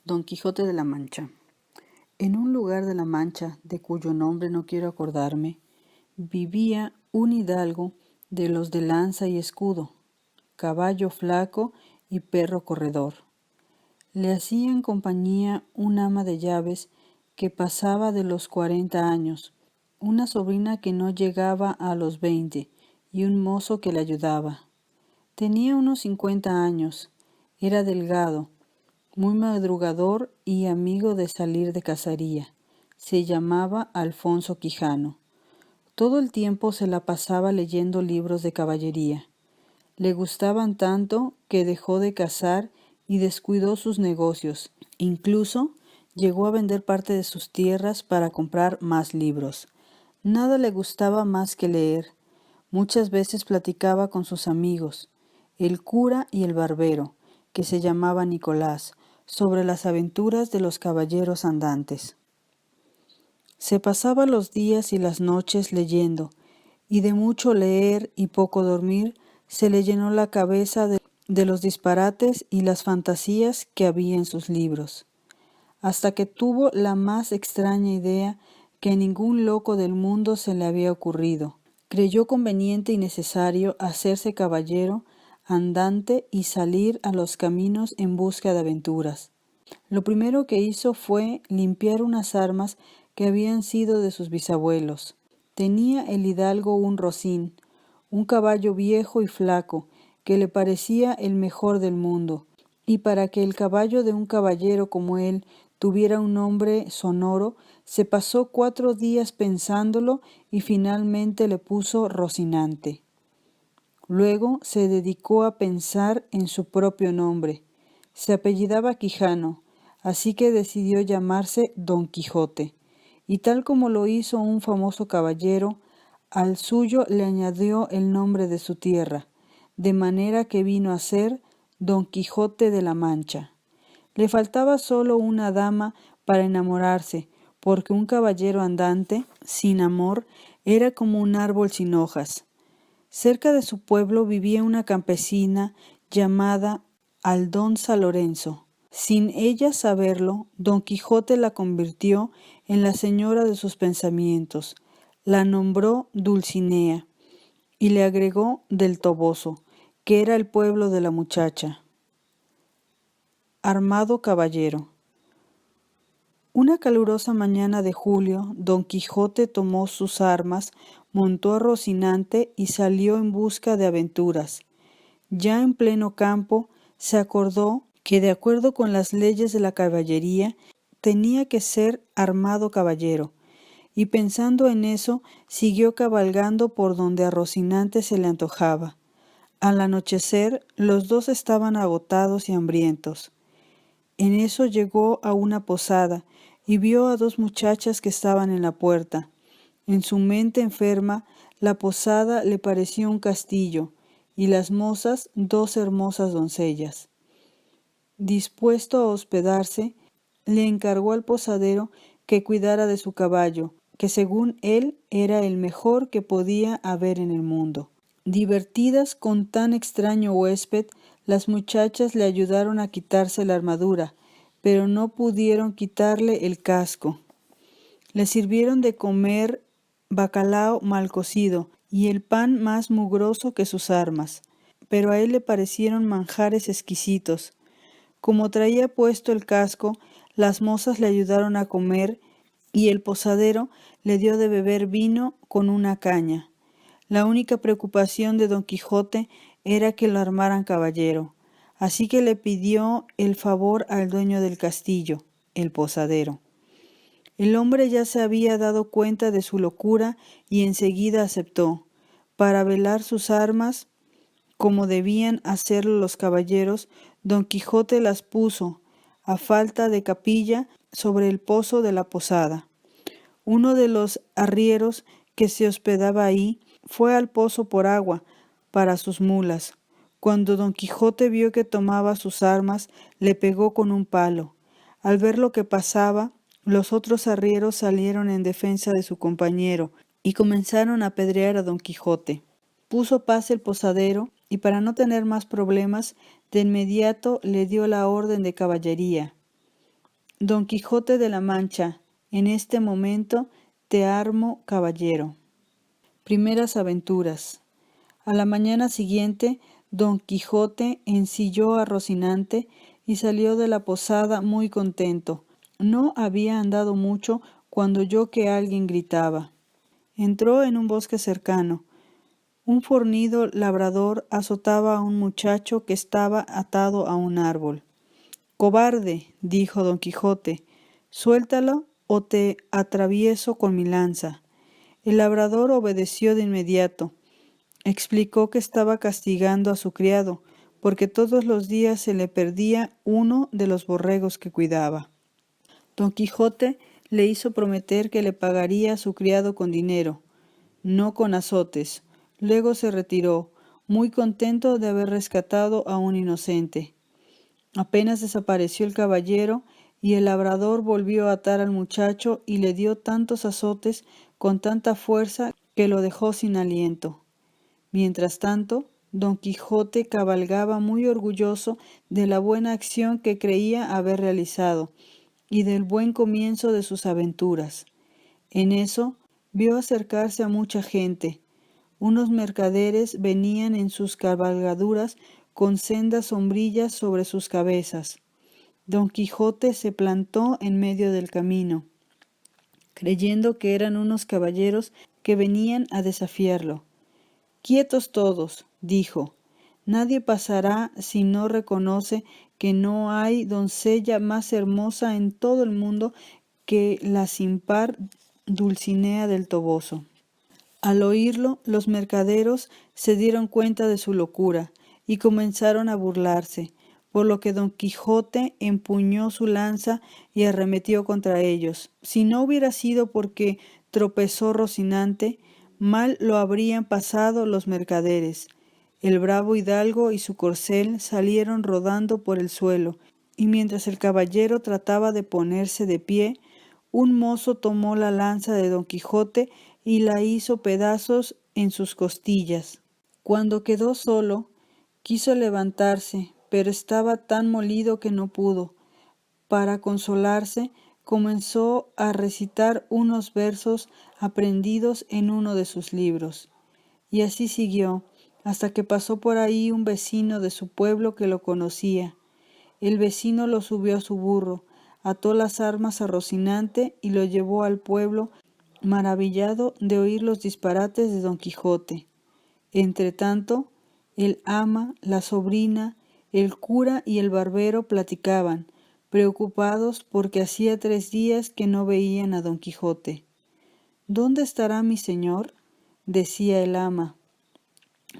Don Quijote de la Mancha. En un lugar de la Mancha, de cuyo nombre no quiero acordarme, vivía un hidalgo de los de lanza y escudo, caballo flaco y perro corredor. Le hacían compañía un ama de llaves que pasaba de los 40 años, una sobrina que no llegaba a los 20 y un mozo que le ayudaba. Tenía unos 50 años, era delgado, muy madrugador y amigo de salir de cacería. Se llamaba Alfonso Quijano. Todo el tiempo se la pasaba leyendo libros de caballería. Le gustaban tanto que dejó de cazar y descuidó sus negocios. Incluso llegó a vender parte de sus tierras para comprar más libros. Nada le gustaba más que leer. Muchas veces platicaba con sus amigos, el cura y el barbero, que se llamaba Nicolás, sobre las aventuras de los caballeros andantes. Se pasaba los días y las noches leyendo, y de mucho leer y poco dormir se le llenó la cabeza de los disparates y las fantasías que había en sus libros, hasta que tuvo la más extraña idea que a ningún loco del mundo se le había ocurrido. Creyó conveniente y necesario hacerse caballero andante y salir a los caminos en busca de aventuras. Lo primero que hizo fue limpiar unas armas que habían sido de sus bisabuelos. Tenía el hidalgo un rocín, un caballo viejo y flaco, que le parecía el mejor del mundo, y para que el caballo de un caballero como él tuviera un nombre sonoro, se pasó 4 días pensándolo y finalmente le puso Rocinante. Luego se dedicó a pensar en su propio nombre. Se apellidaba Quijano, así que decidió llamarse Don Quijote. Y tal como lo hizo un famoso caballero, al suyo le añadió el nombre de su tierra, de manera que vino a ser Don Quijote de la Mancha. Le faltaba solo una dama para enamorarse, porque un caballero andante, sin amor, era como un árbol sin hojas. Cerca de su pueblo vivía una campesina llamada Aldonza Lorenzo. Sin ella saberlo, Don Quijote la convirtió en la señora de sus pensamientos, la nombró Dulcinea y le agregó del Toboso, que era el pueblo de la muchacha. Armado caballero. Una calurosa mañana de julio, Don Quijote tomó sus armas, montó a Rocinante y salió en busca de aventuras. Ya en pleno campo, se acordó que de acuerdo con las leyes de la caballería, tenía que ser armado caballero, y pensando en eso, siguió cabalgando por donde a Rocinante se le antojaba. Al anochecer, los dos estaban agotados y hambrientos. En eso llegó a una posada y vio a 2 muchachas que estaban en la puerta. En su mente enferma, la posada le pareció un castillo y las mozas 2 hermosas doncellas. Dispuesto a hospedarse, le encargó al posadero que cuidara de su caballo, que según él era el mejor que podía haber en el mundo. Divertidas con tan extraño huésped, las muchachas le ayudaron a quitarse la armadura, pero no pudieron quitarle el casco. Le sirvieron de comer bacalao mal cocido y el pan más mugroso que sus armas, pero a él le parecieron manjares exquisitos. Como traía puesto el casco, las mozas le ayudaron a comer y el posadero le dio de beber vino con una caña. La única preocupación de Don Quijote era que lo armaran caballero, así que le pidió el favor al dueño del castillo, el posadero. El hombre ya se había dado cuenta de su locura y enseguida aceptó. Para velar sus armas, como debían hacerlo los caballeros, Don Quijote las puso, a falta de capilla, sobre el pozo de la posada. Uno de los arrieros que se hospedaba ahí fue al pozo por agua para sus mulas. Cuando Don Quijote vio que tomaba sus armas, le pegó con un palo. Al ver lo que pasaba, los otros arrieros salieron en defensa de su compañero y comenzaron a apedrear a Don Quijote. Puso paz el posadero y para no tener más problemas, de inmediato le dio la orden de caballería. Don Quijote de la Mancha, en este momento te armo caballero. Primeras aventuras. A la mañana siguiente, Don Quijote ensilló a Rocinante y salió de la posada muy contento. No había andado mucho cuando oyó que alguien gritaba. Entró en un bosque cercano. Un fornido labrador azotaba a un muchacho que estaba atado a un árbol. «Cobarde», dijo Don Quijote, «suéltalo o te atravieso con mi lanza». El labrador obedeció de inmediato. Explicó que estaba castigando a su criado, porque todos los días se le perdía uno de los borregos que cuidaba. Don Quijote le hizo prometer que le pagaría a su criado con dinero, no con azotes. Luego se retiró, muy contento de haber rescatado a un inocente. Apenas desapareció el caballero y el labrador volvió a atar al muchacho y le dio tantos azotes con tanta fuerza que lo dejó sin aliento. Mientras tanto, Don Quijote cabalgaba muy orgulloso de la buena acción que creía haber realizado y del buen comienzo de sus aventuras. En eso, vio acercarse a mucha gente. Unos mercaderes venían en sus cabalgaduras con sendas sombrillas sobre sus cabezas. Don Quijote se plantó en medio del camino, creyendo que eran unos caballeros que venían a desafiarlo. «Quietos todos», dijo, «nadie pasará si no reconoce que no hay doncella más hermosa en todo el mundo que la sin par Dulcinea del Toboso». Al oírlo, los mercaderos se dieron cuenta de su locura y comenzaron a burlarse, por lo que Don Quijote empuñó su lanza y arremetió contra ellos. Si no hubiera sido porque tropezó Rocinante, mal lo habrían pasado los mercaderes. El bravo hidalgo y su corcel salieron rodando por el suelo, y mientras el caballero trataba de ponerse de pie, un mozo tomó la lanza de Don Quijote y la hizo pedazos en sus costillas. Cuando quedó solo, quiso levantarse, pero estaba tan molido que no pudo. Para consolarse, comenzó a recitar unos versos aprendidos en uno de sus libros. Y así siguió, hasta que pasó por ahí un vecino de su pueblo que lo conocía. El vecino lo subió a su burro, ató las armas a Rocinante y lo llevó al pueblo, maravillado de oír los disparates de Don Quijote. Entretanto, el ama, la sobrina, el cura y el barbero platicaban, preocupados porque hacía 3 días que no veían a Don Quijote. «¿Dónde estará mi señor?», decía el ama.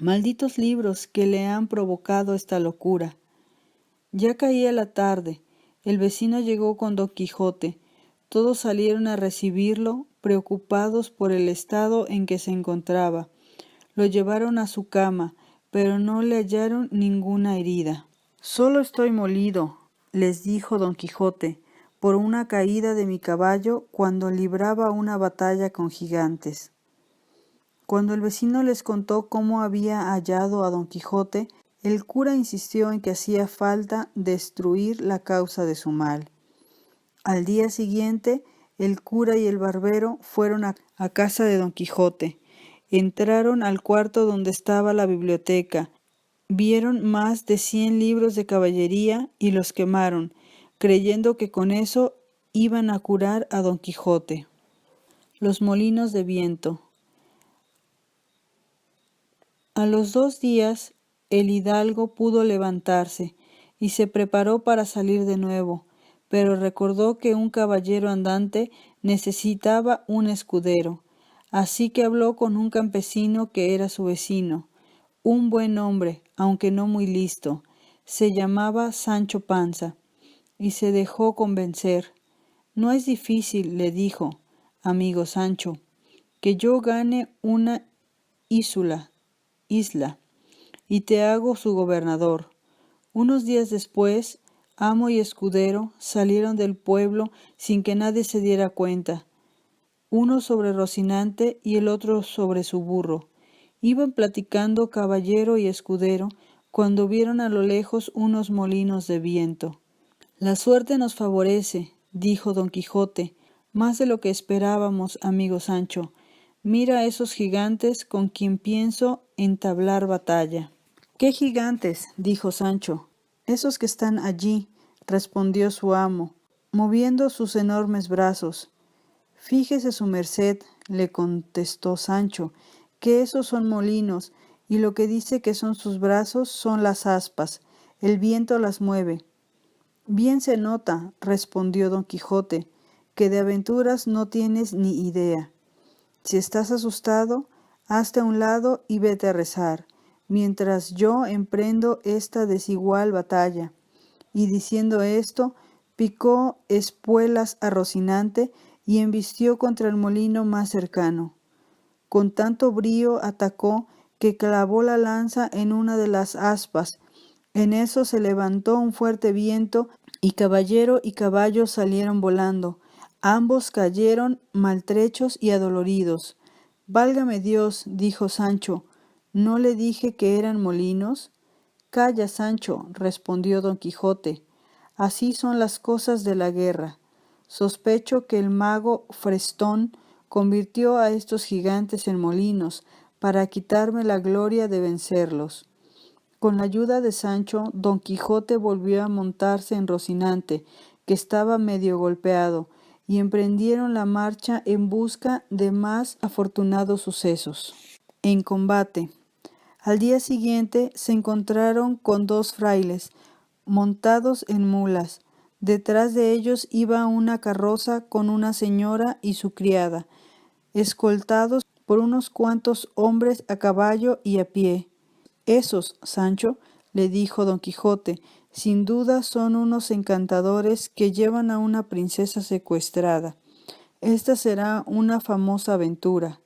«Malditos libros que le han provocado esta locura». Ya caía la tarde. El vecino llegó con Don Quijote. Todos salieron a recibirlo, preocupados por el estado en que se encontraba. Lo llevaron a su cama, pero no le hallaron ninguna herida. «Solo estoy molido», les dijo Don Quijote, «por una caída de mi caballo cuando libraba una batalla con gigantes». Cuando el vecino les contó cómo había hallado a Don Quijote, el cura insistió en que hacía falta destruir la causa de su mal. Al día siguiente, el cura y el barbero fueron a casa de Don Quijote. Entraron al cuarto donde estaba la biblioteca. Vieron más de 100 libros de caballería y los quemaron, creyendo que con eso iban a curar a Don Quijote. Los molinos de viento. A los 2 días, el hidalgo pudo levantarse y se preparó para salir de nuevo, pero recordó que un caballero andante necesitaba un escudero, así que habló con un campesino que era su vecino, un buen hombre, aunque no muy listo. Se llamaba Sancho Panza, y se dejó convencer. «No es difícil», le dijo, «amigo Sancho, que yo gane una isla, y te hago su gobernador». Unos días después, amo y escudero salieron del pueblo sin que nadie se diera cuenta, uno sobre Rocinante y el otro sobre su burro. Iban platicando caballero y escudero cuando vieron a lo lejos unos molinos de viento. «La suerte nos favorece», dijo don Quijote, más de lo que esperábamos, amigo Sancho. Mira a esos gigantes con quien pienso entablar batalla. ¿Qué gigantes? Dijo Sancho. Esos que están allí, respondió su amo, moviendo sus enormes brazos. Fíjese su merced, le contestó Sancho, que esos son molinos, y lo que dice que son sus brazos son las aspas. El viento las mueve. Bien se nota, respondió don Quijote, que de aventuras no tienes ni idea. Si estás asustado, hazte a un lado y vete a rezar, mientras yo emprendo esta desigual batalla. Y diciendo esto, picó espuelas a Rocinante y embistió contra el molino más cercano. Con tanto brío atacó que clavó la lanza en una de las aspas. En eso se levantó un fuerte viento y caballero y caballo salieron volando. Ambos cayeron maltrechos y adoloridos. Válgame Dios, dijo Sancho, ¿no le dije que eran molinos? Calla, Sancho, respondió don Quijote, así son las cosas de la guerra. Sospecho que el mago Frestón convirtió a estos gigantes en molinos para quitarme la gloria de vencerlos. Con la ayuda de Sancho, don Quijote volvió a montarse en Rocinante, que estaba medio golpeado, y emprendieron la marcha en busca de más afortunados sucesos. En combate. Al día siguiente se encontraron con dos frailes, montados en mulas. Detrás de ellos iba una carroza con una señora y su criada, escoltados por unos cuantos hombres a caballo y a pie. Esos, Sancho, le dijo don Quijote, sin duda son unos encantadores que llevan a una princesa secuestrada. Esta será una famosa aventura.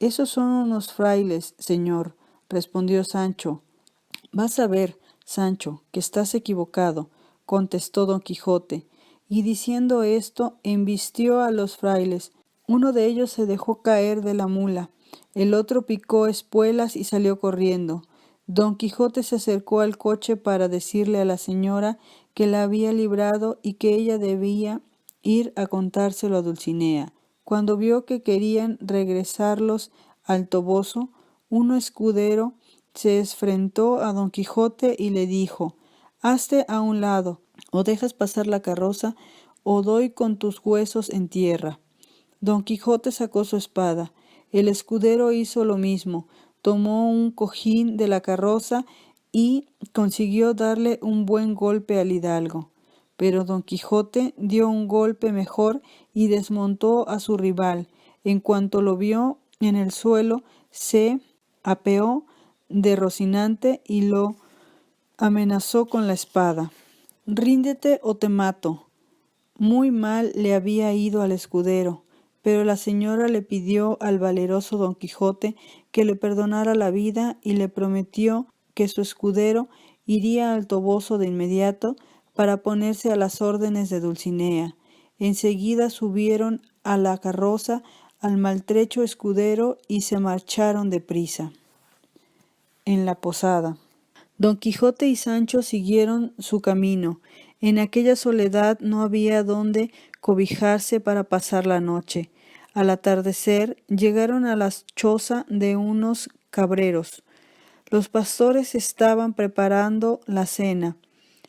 Esos son unos frailes, señor, respondió Sancho. Vas a ver, Sancho, que estás equivocado, contestó don Quijote, y diciendo esto embistió a los frailes. Uno de ellos se dejó caer de la mula, el otro picó espuelas y salió corriendo. Don Quijote se acercó al coche para decirle a la señora que la había librado y que ella debía ir a contárselo a Dulcinea. Cuando vio que querían regresarlos al Toboso, uno escudero se esfrentó a don Quijote y le dijo: «Hazte a un lado, o dejas pasar la carroza, o doy con tus huesos en tierra». Don Quijote sacó su espada. El escudero hizo lo mismo, tomó un cojín de la carroza y consiguió darle un buen golpe al hidalgo. Pero don Quijote dio un golpe mejor y desmontó a su rival. En cuanto lo vio en el suelo, se apeó de Rocinante y lo amenazó con la espada. «Ríndete o te mato». Muy mal le había ido al escudero, pero la señora le pidió al valeroso don Quijote que le perdonara la vida y le prometió que su escudero iría al Toboso de inmediato para ponerse a las órdenes de Dulcinea. Enseguida subieron a la carroza al maltrecho escudero y se marcharon deprisa. En la posada. Don Quijote y Sancho siguieron su camino. En aquella soledad no había donde cobijarse para pasar la noche. Al atardecer llegaron a la choza de unos cabreros. Los pastores estaban preparando la cena.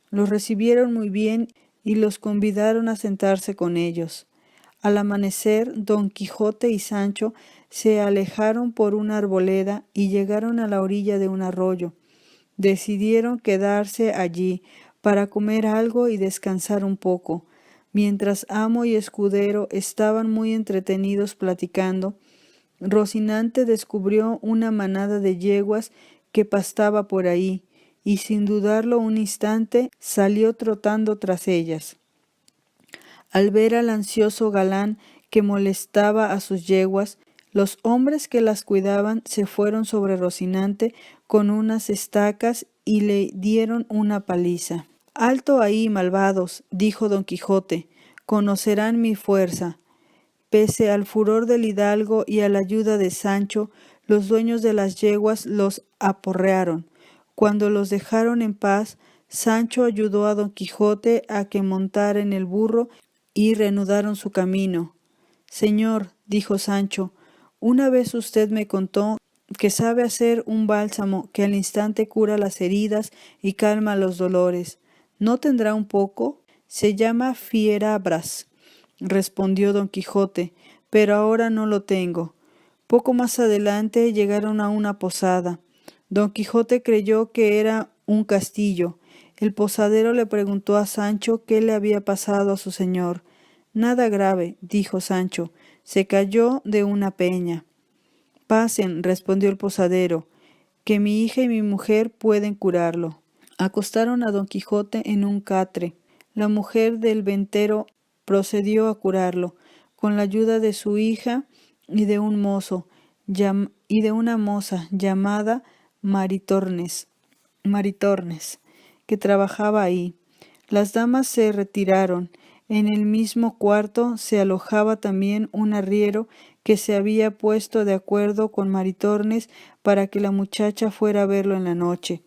Los recibieron muy bien y los convidaron a sentarse con ellos. Al amanecer, don Quijote y Sancho se alejaron por una arboleda y llegaron a la orilla de un arroyo. Decidieron quedarse allí para comer algo y descansar un poco. Mientras amo y escudero estaban muy entretenidos platicando, Rocinante descubrió una manada de yeguas que pastaba por ahí, y sin dudarlo un instante salió trotando tras ellas. Al ver al ansioso galán que molestaba a sus yeguas, los hombres que las cuidaban se fueron sobre Rocinante con unas estacas y le dieron una paliza. «Alto ahí, malvados», dijo don Quijote, «conocerán mi fuerza». Pese al furor del hidalgo y a la ayuda de Sancho, los dueños de las yeguas los aporrearon. Cuando los dejaron en paz, Sancho ayudó a don Quijote a que montara en el burro y reanudaron su camino. Señor, dijo Sancho, una vez usted me contó que sabe hacer un bálsamo que al instante cura las heridas y calma los dolores. ¿No tendrá un poco? Se llama fierabrás, respondió don Quijote, pero ahora no lo tengo. Poco más adelante llegaron a una posada. Don Quijote creyó que era un castillo. El posadero le preguntó a Sancho qué le había pasado a su señor. Nada grave, dijo Sancho, se cayó de una peña. Pasen, respondió el posadero, que mi hija y mi mujer pueden curarlo. Acostaron a don Quijote en un catre. La mujer del ventero procedió a curarlo, con la ayuda de su hija y de un mozo, y de una moza llamada Maritornes, que trabajaba ahí. Las damas se retiraron. En el mismo cuarto se alojaba también un arriero que se había puesto de acuerdo con Maritornes para que la muchacha fuera a verlo en la noche,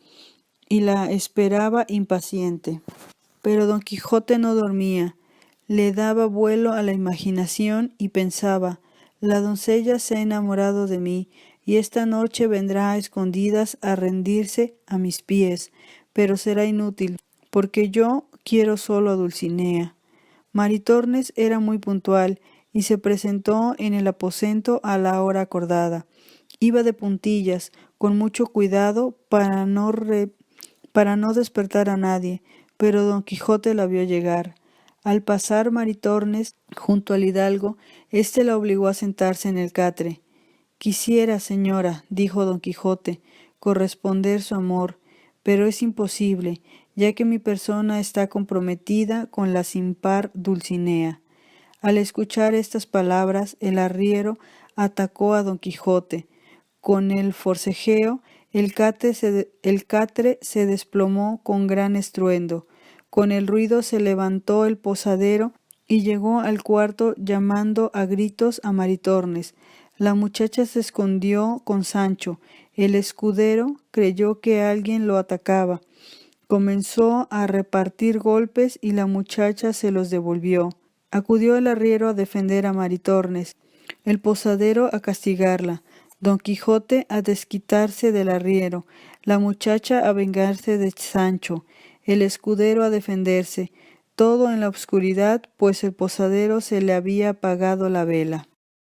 y la esperaba impaciente. Pero don Quijote no dormía, le daba vuelo a la imaginación y pensaba, la doncella se ha enamorado de mí, y esta noche vendrá a escondidas a rendirse a mis pies, pero será inútil, porque yo quiero solo a Dulcinea. Maritornes era muy puntual y se presentó en el aposento a la hora acordada. Iba de puntillas, con mucho cuidado para no despertar a nadie, pero don Quijote la vio llegar. Al pasar Maritornes junto al hidalgo, éste la obligó a sentarse en el catre. Quisiera, señora, dijo don Quijote, corresponder su amor, pero es imposible, ya que mi persona está comprometida con la sin par Dulcinea. Al escuchar estas palabras, el arriero atacó a don Quijote. Con el forcejeo, el catre se desplomó con gran estruendo. Con el ruido se levantó el posadero y llegó al cuarto llamando a gritos a Maritornes. La muchacha se escondió con Sancho. El escudero creyó que alguien lo atacaba. Comenzó a repartir golpes y la muchacha se los devolvió. Acudió el arriero a defender a Maritornes, el posadero a castigarla, don Quijote a desquitarse del arriero, la muchacha a vengarse de Sancho, el escudero a defenderse, todo en la oscuridad, pues el posadero se le había apagado la vela.